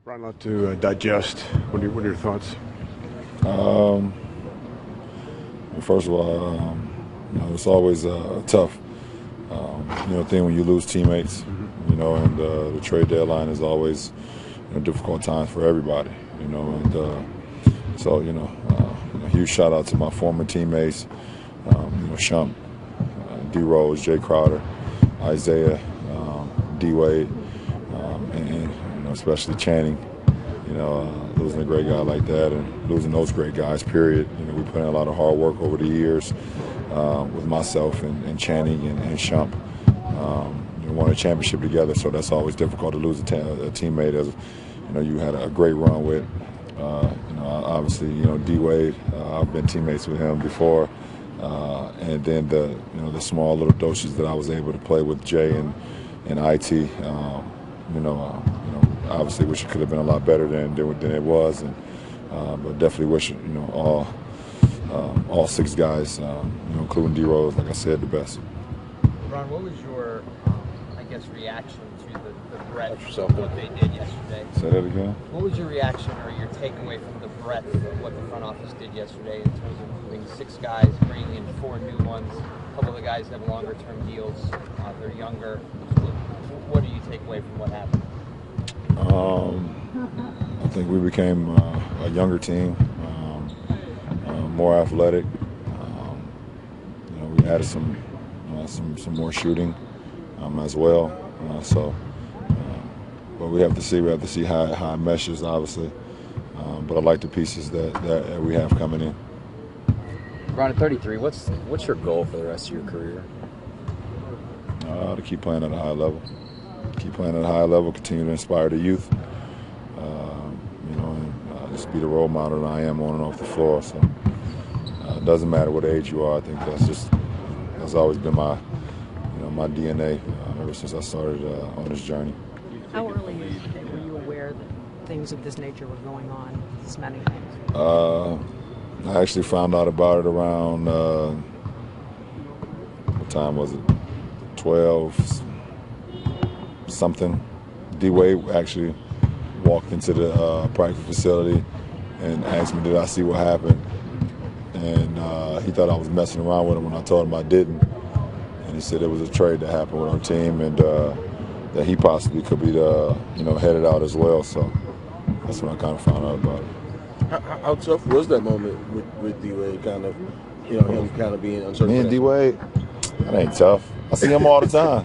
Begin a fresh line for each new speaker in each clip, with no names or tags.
Brian, a lot to digest. What are your thoughts?
Um, First of all, it's always a tough, thing when you lose teammates. And the trade deadline is always difficult times for everybody. A huge shout out to my former teammates, Shump, D. Rose, Jay Crowder, Isaiah, D. Wade, and especially Channing. Losing a great guy like that and losing those great guys, period. We put in a lot of hard work over the years with myself and Channing and Shump. We won a championship together, so that's always difficult to lose a teammate as you had a great run with. Obviously, D Wade. I've been teammates with him before, and then the small little doses that I was able to play with Jay and IT. Obviously, wish it could have been a lot better than it was, but definitely wish all six guys, including D Rose, like I said, the best.
Ron, what was your, reaction to the breadth of what they did yesterday?
Say that again.
What was your reaction or your takeaway from the breadth of what the front office did yesterday in terms of moving six guys, bringing in four new ones? A couple of the guys have longer-term deals. They're younger. What do you take away from what happened?
I think we became a younger team, more athletic. We added some more shooting as well. But we have to see how it meshes, obviously. But I like the pieces that we have coming in.
Ron, at 33, what's your goal for the rest of your career?
To keep playing at a high level. Continue to inspire the youth. And just be the role model that I am on and off the floor. So it doesn't matter what age you are. I think that's always been my DNA ever since I started on this journey.
How early were you aware that things of this nature were going on, this many things?
I actually found out about it around, what time was it? 12 something. D. Wade actually walked into the practice facility and asked me, did I see what happened? And he thought I was messing around with him when I told him I didn't. And he said it was a trade that happened with our team and that he possibly could be headed out as well. So that's when I kind of found out about it.
How tough was that moment with D. Wade, kind of, him kind of being uncertain?
Me and D. Wade, that ain't tough. I see him all the time.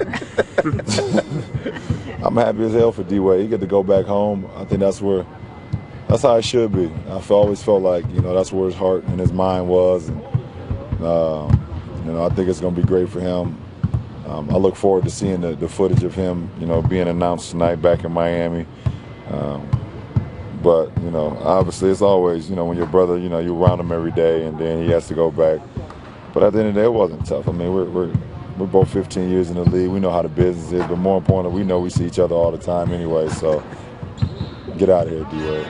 I'm happy as hell for D. Wade. He get to go back home. I think that's how it should be. I've always felt like that's where his heart and his mind was, and I think it's going to be great for him. I look forward to seeing the footage of him, being announced tonight back in Miami. But obviously it's always when your brother, you're around him every day, and then he has to go back. But at the end of the day, it wasn't tough. I mean, we're both 15 years in the league. We know how the business is, but more importantly, we know we see each other all the time anyway. So get out of here, D-Wade.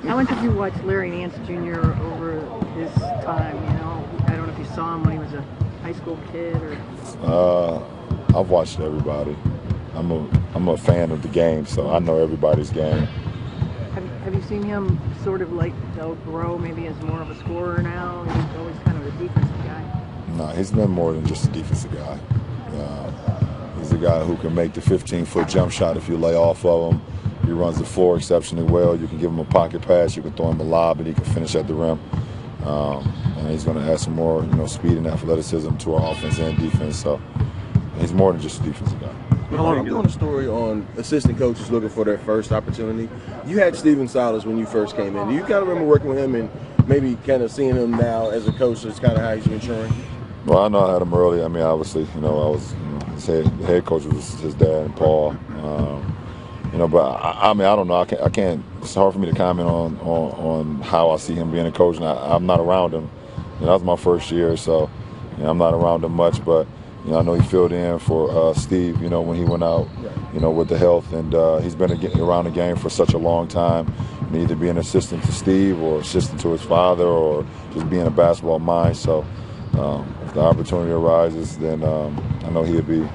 How much have you watched Larry Nance Jr. over his time? I don't know if you saw him when he was a high school kid or.
I've watched everybody. I'm a fan of the game, so I know everybody's game.
Have you seen him sort of grow maybe as more of a scorer now? He's always kind of a defensive guy.
No, he's been more than just a defensive guy. He's a guy who can make the 15-foot jump shot if you lay off of him. He runs the floor exceptionally well. You can give him a pocket pass. You can throw him a lob, and he can finish at the rim. And he's going to add some more, speed and athleticism to our offense and defense. So he's more than just a defensive guy.
I'm doing a story on assistant coaches looking for their first opportunity. You had Steven Silas when you first came in. Do you kind of remember working with him and maybe kind of seeing him now as a coach? That's kind of how he's maturing.
Well, I know I had him early. I mean, obviously, I was the head coach was his dad and Paul. But I don't know. I can't. It's hard for me to comment on how I see him being a coach. And I'm not around him. That was my first year, so I'm not around him much. But I know he filled in for Steve. When he went out, with the health, and he's been around the game for such a long time. Either be an assistant to Steve or assistant to his father, or just being a basketball mind. So if the opportunity arises, then I know he'll be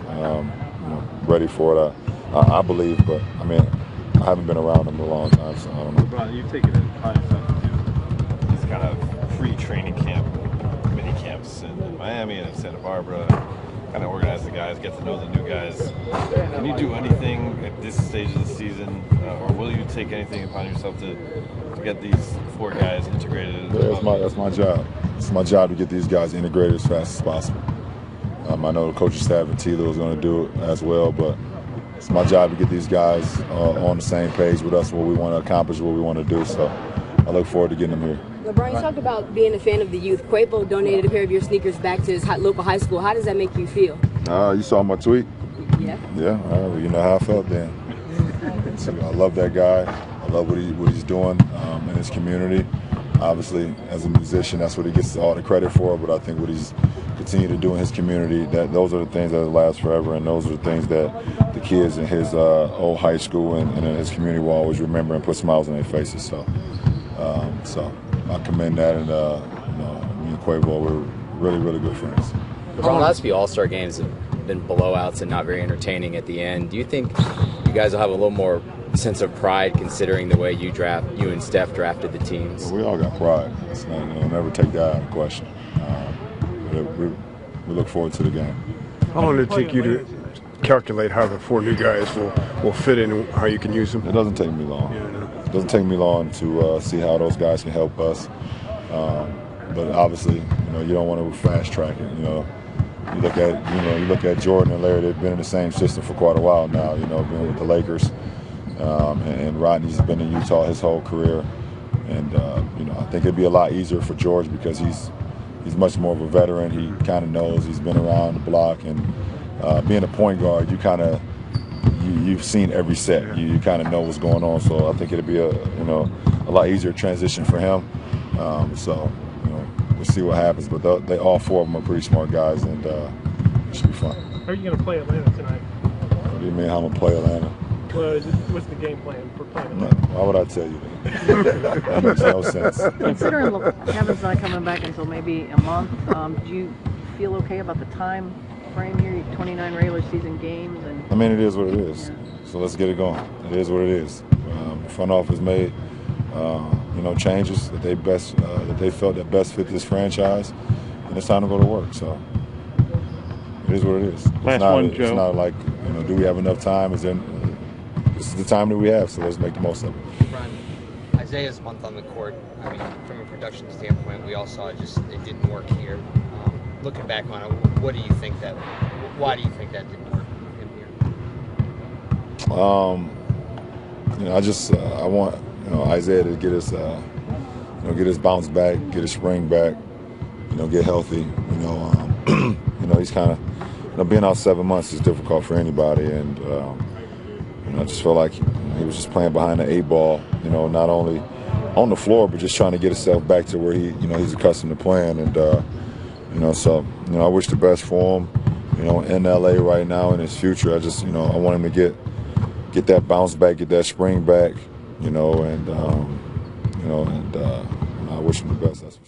ready for it. I believe, but I I haven't been around him in a long time, so I don't know.
LeBron, you've taken it upon yourself to do these kind of pre-training camp, mini camps in Miami and in Santa Barbara, kind of organize the guys, get to know the new guys. Can you do anything at this stage of the season, or will you take anything upon yourself to get these 4 guys integrated?
Yeah, that's my job. It's my job to get these guys integrated as fast as possible. I know the coaching staff at Tila is going to do it as well, but it's my job to get these guys on the same page with us, what we want to accomplish, what we want to do. So I look forward to getting them here.
LeBron, you talked about being a fan of the youth. Quavo donated a pair of your sneakers back to his local high school. How does that make you feel?
You saw my tweet?
Yeah.
Yeah, well, you know how I felt then. So I love that guy. I love what he's doing in his community. Obviously, as a musician, that's what he gets all the credit for, but I think what he's continued to do in his community, those are the things that last forever, and those are the things that the kids in his old high school and in his community will always remember and put smiles on their faces. So I commend that, and me and Quavo, we're really, really good friends.
The last few All-Star games have been blowouts and not very entertaining at the end. Do you think you guys will have a little more sense of pride considering the way you and Steph drafted the teams?
Well, we all got pride. It's not, never take that out of question. We look forward to the game.
How long did it take you to calculate how the 4 new guys will fit in and how you can use them?
It doesn't take me long.
Yeah, I know.
It doesn't take me long to see how those guys can help us. But obviously, you don't want to fast track it. You look at Jordan and Larry. They've been in the same system for quite a while now. Been with the Lakers, and Rodney's been in Utah his whole career. And I think it'd be a lot easier for George because he's much more of a veteran. He kind of knows. He's been around the block, and being a point guard, you've seen every set. You kind of know what's going on. So I think it'd be a lot easier transition for him. We'll see what happens. But all 4 of them are pretty smart guys, and it should be fun.
How are you going to play Atlanta tonight?
What do you mean? How I'm gonna play Atlanta?
Well, what's the game plan for playing
No,
Atlanta?
why would I tell you that? That makes no sense.
Considering Kevin's not coming back until maybe a month, do you feel okay about the time frame here? 29 regular season games, and
I mean, it is what it is. So let's get it going. It is what it is. The front office made changes that they felt that best fit this franchise, and it's time to go to work. So it is what it is.
Last one, Joe.
It's not like do we have enough time? This is the time that we have, so let's make the most of it.
LeBron, Isaiah's month on the court, I mean, from a production standpoint, we all saw it didn't work here. Looking back on it, why do you think that didn't work in here?
I want Isaiah to get his bounce back, get his spring back, get healthy. He's kind of being out 7 months is difficult for anybody, and I just felt like he was just playing behind the 8 ball. Not only on the floor, but just trying to get himself back to where he's accustomed to playing. And I wish the best for him. In LA right now in his future. I want him to get that bounce back, get that spring back. And I wish him the best. That's